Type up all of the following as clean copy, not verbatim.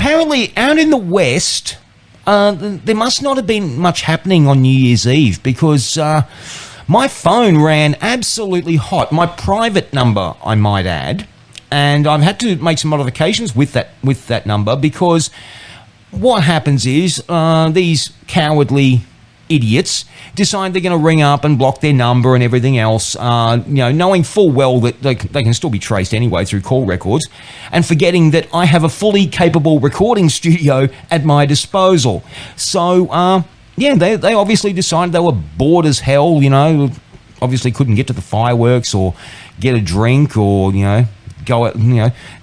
apparently out in the West, there must not have been much happening on New Year's Eve because my phone ran absolutely hot. My private number, I might add, and I've had to make some modifications with that number because what happens is these cowardly idiots decide they're going to ring up and block their number and everything else, knowing full well that they can still be traced anyway through call records, and forgetting that I have a fully capable recording studio at my disposal. So, they obviously decided they were bored as hell, obviously couldn't get to the fireworks or get a drink or,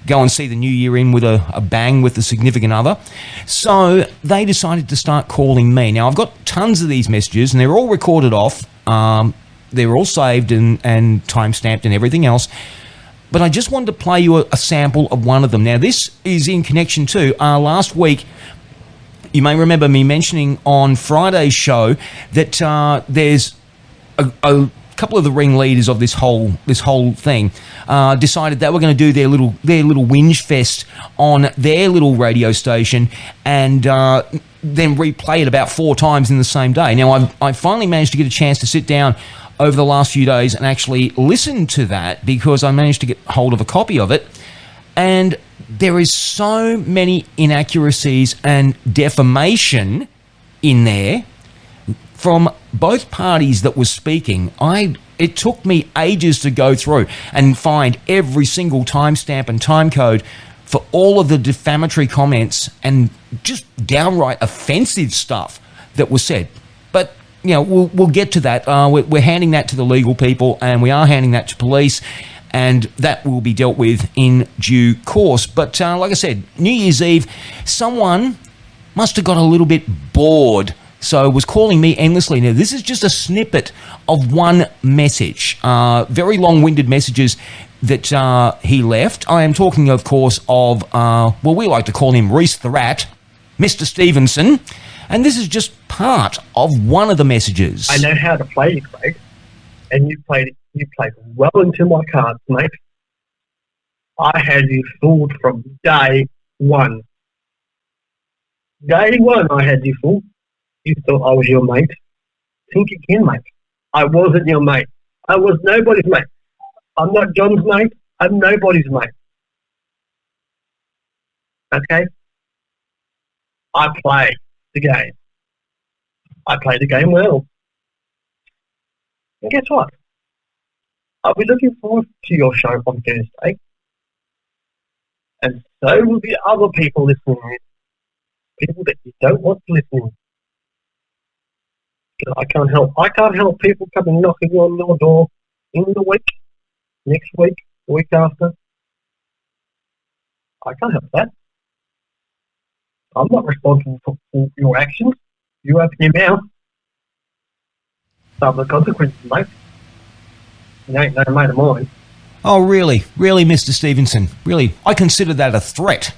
go and see the new year in with a bang with the significant other. So they decided to start calling me. Now, I've got tons of these messages, and they're all recorded off. They're all saved and time-stamped and everything else. But I just wanted to play you a sample of one of them. Now, this is in connection to last week. You may remember me mentioning on Friday's show that there's a couple of the ringleaders of this whole thing decided they were going to do their little whinge fest on their little radio station and then replay it about 4 times in the same day. Now, I finally managed to get a chance to sit down over the last few days and actually listen to that because I managed to get hold of a copy of it, and there is so many inaccuracies and defamation in there from both parties that was speaking. It took me ages to go through and find every single timestamp and time code for all of the defamatory comments and just downright offensive stuff that was said. But we'll get to that. We're handing that to the legal people, and we are handing that to police, and that will be dealt with in due course. But like I said, New Year's Eve, someone must have got a little bit bored, so was calling me endlessly. Now, this is just a snippet of one message. Very long-winded messages that he left. I am talking, of course, of, we like to call him Reese the Rat, Mr. Stevenson. And this is just part of one of the messages. I know how to play you, Craig. And you played well into my cards, mate. I had you fooled from day one. Day one, I had you fooled. You thought I was your mate. Think again, mate. I wasn't your mate. I was nobody's mate. I'm not John's mate. I'm nobody's mate. Okay? I play the game. I play the game well. And guess what? I'll be looking forward to your show on Thursday. And so will the other people listening in. People that you don't want to listen in. I can't help people coming knocking on your door in the week, next week, the week after. I can't help that. I'm not responsible for your actions. You open your mouth. Some of the consequences, mate. You ain't no mate of mine. Oh, really? Really, Mr. Stevenson? Really? I consider that a threat.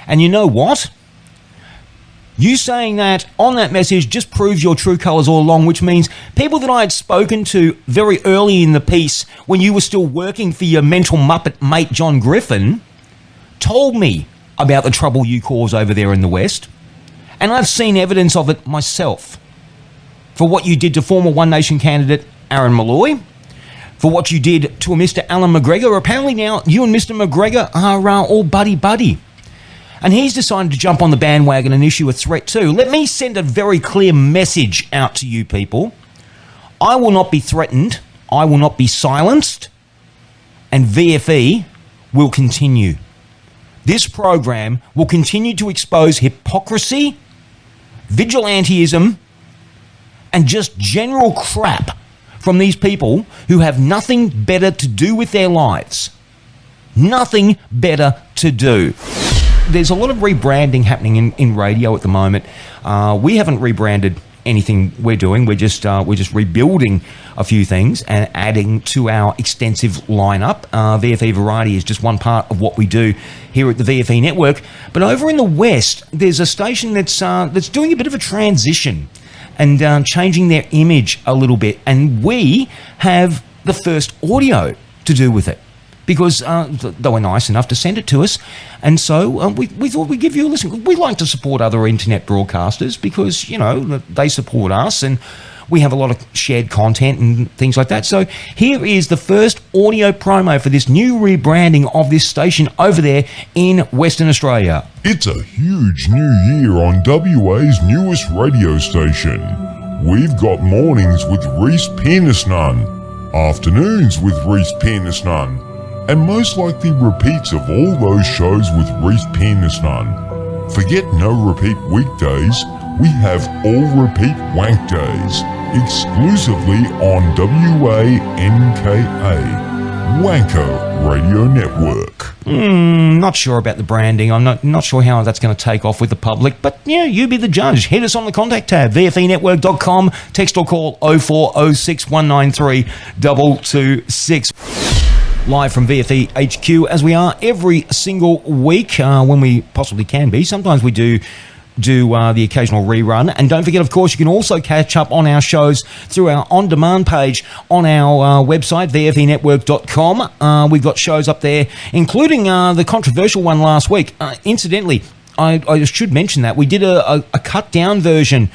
And you know what? You saying that on that message just proves your true colours all along, which means people that I had spoken to very early in the piece when you were still working for your mental muppet mate John Griffin told me about the trouble you cause over there in the West. And I've seen evidence of it myself. For what you did to former One Nation candidate Aaron Malloy, for what you did to a Mr. Alan McGregor. Apparently now you and Mr. McGregor are all buddy-buddy. And he's decided to jump on the bandwagon and issue a threat too. Let me send a very clear message out to you people. I will not be threatened. I will not be silenced. And VFE will continue. This program will continue to expose hypocrisy, vigilantism, and just general crap from these people who have nothing better to do with their lives. Nothing better to do. There's a lot of rebranding happening in radio at the moment. We haven't rebranded anything we're doing. We're just rebuilding a few things and adding to our extensive lineup. VFE Variety is just one part of what we do here at the VFE network. But over in the West, there's a station that's doing a bit of a transition and changing their image a little bit. And we have the first audio to do with it. because they were nice enough to send it to us. And so we thought we'd give you a listen. We like to support other internet broadcasters because, you know, they support us and we have a lot of shared content and things like that. So here is the first audio promo for this new rebranding of this station over there in Western Australia. It's a huge new year on WA's newest radio station. We've got mornings with Reese Penisnun, afternoons with Reese Penisnun, and most likely repeats of all those shows with Reese Penisnun. Forget no repeat weekdays, we have all repeat wank days, exclusively on WANKA, Wanker Radio Network. Not sure about the branding. I'm not sure how that's going to take off with the public, but yeah, you be the judge. Hit us on the contact tab, vfenetwork.com, text or call 0406 193 226. Live from VFE HQ, as we are every single week when we possibly can be. Sometimes we do the occasional rerun. And don't forget, of course, you can also catch up on our shows through our on-demand page on our website, vfenetwork.com. We've got shows up there, including the controversial one last week. Incidentally, I should mention that we did a cut-down version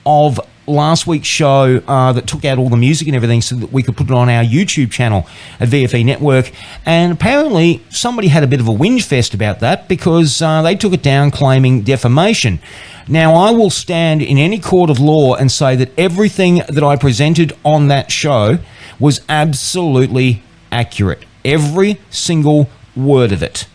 of last week's show that took out all the music and everything so that we could put it on our YouTube channel at VFE Network. And apparently somebody had a bit of a whinge fest about that because they took it down claiming defamation. Now, I will stand in any court of law and say that everything that I presented on that show was absolutely accurate. Every single word of it.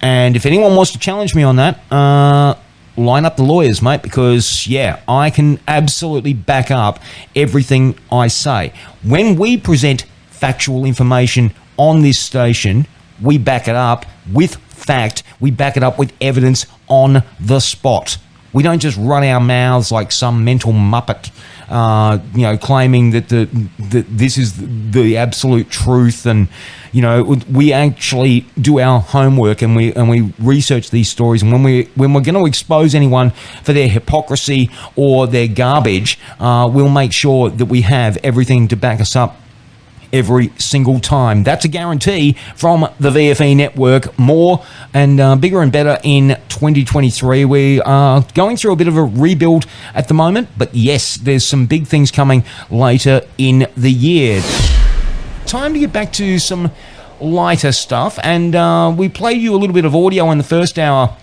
And if anyone wants to challenge me on that, line up the lawyers, mate, because, yeah, I can absolutely back up everything I say. When we present factual information on this station, we back it up with fact. We back it up with evidence on the spot. We don't just run our mouths like some mental muppet, claiming that this is the absolute truth. And, you know, we actually do our homework and we research these stories. And when we're going to expose anyone for their hypocrisy or their garbage, we'll make sure that we have everything to back us up every single time. That's a guarantee from the VFE Network. More and bigger and better in 2023. We are going through a bit of a rebuild at the moment, but yes, there's some big things coming later in the year. Time to get back to some lighter stuff, and we played you a little bit of audio in the first hour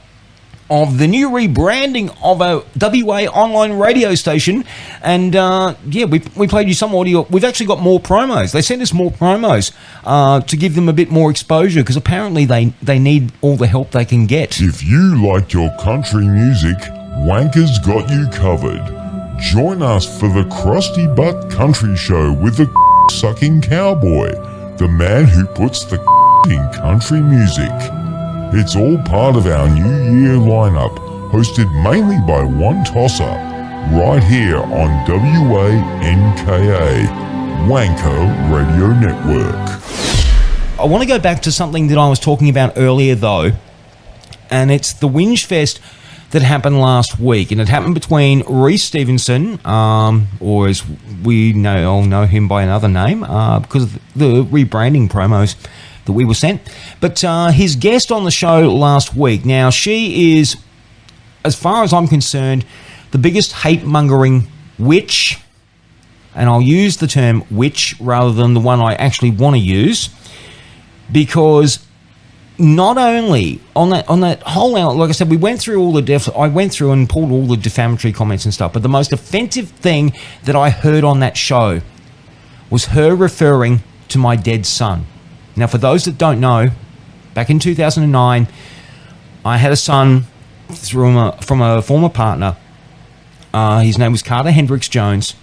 of the new rebranding of a WA online radio station. And we played you some audio. We've actually got more promos. They sent us more promos to give them a bit more exposure, because apparently they need all the help they can get. If you like your country music, Wanker's got you covered. Join us for the Crusty Butt Country Show with the sucking cowboy, the man who puts the in country music. It's all part of our New Year lineup, hosted mainly by one tosser, right here on WANKA, Wanker Radio Network. I want to go back to something that I was talking about earlier, though, and it's the whinge fest that happened last week, and it happened between Reese Stevenson, or as we all know him by another name, because of the rebranding promos that we were sent. But his guest on the show last week, now she is, as far as I'm concerned, the biggest hate-mongering witch, and I'll use the term witch rather than the one I actually want to use, because not only on that whole hour, like I said, we went through all the I went through and pulled all the defamatory comments and stuff, but the most offensive thing that I heard on that show was her referring to my dead son. Now, for those that don't know, back in 2009, I had a son from a former partner. His name was Carter Hendricks Jones.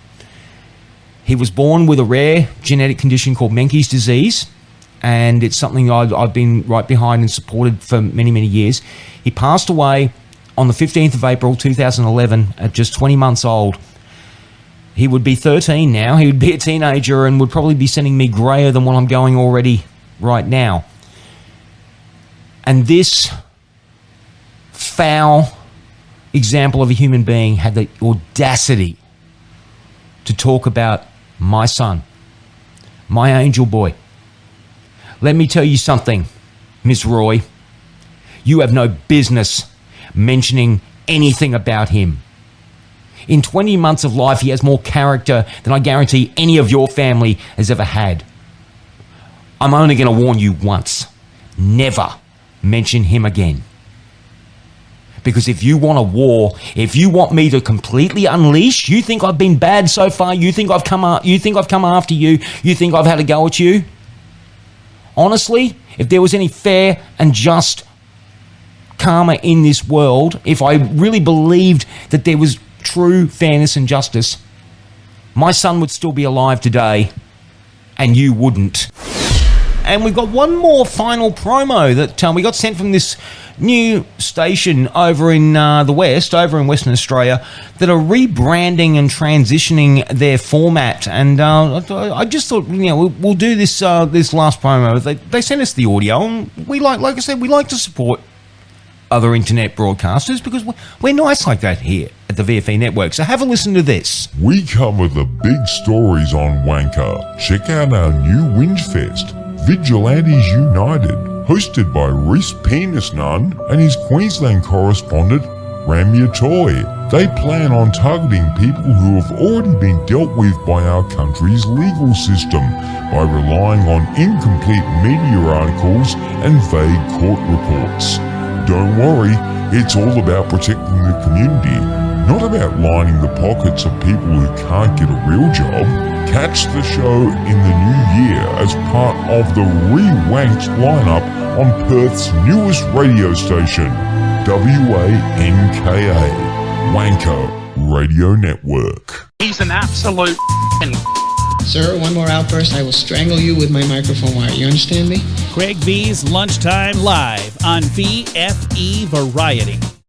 He was born with a rare genetic condition called Menkes disease, and it's something I've been right behind and supported for many, many years. He passed away on the 15th of April 2011 at just 20 months old. He would be 13 now. He would be a teenager and would probably be sending me grayer than what I'm going already right now. And this foul example of a human being had the audacity to talk about my son, my angel boy, Let me tell you something, Miss Roy. You have no business mentioning anything about him. In 20 months of life, he has more character than I guarantee any of your family has ever had. I'm only going to warn you once. Never mention him again. Because if you want a war, if you want me to completely unleash, you think I've been bad so far, you think I've come after you, you think I've had a go at you? Honestly, if there was any fair and just karma in this world, if I really believed that there was true fairness and justice, my son would still be alive today and you wouldn't. And we've got one more final promo that we got sent from this new station over in the West, over in Western Australia, that are rebranding and transitioning their format. And I just thought, we'll do this this last promo. They sent us the audio, and we like I said, we like to support other internet broadcasters because we're nice like that here at the VFE Network. So have a listen to this. We cover the big stories on Wanker. Check out our new Whinge Fest, Vigilantes United, hosted by Reese Penisnun and his Queensland correspondent, Ramya Toy. They plan on targeting people who have already been dealt with by our country's legal system by relying on incomplete media articles and vague court reports. Don't worry, it's all about protecting the community, not about lining the pockets of people who can't get a real job. Catch the show in the new year as part of the re-wanked lineup on Perth's newest radio station, WANKA, Wanker Radio Network. He's an absolute Sir, one more outburst, I will strangle you with my microphone wire. You understand me? Craig V's Lunchtime Live on VFE Variety.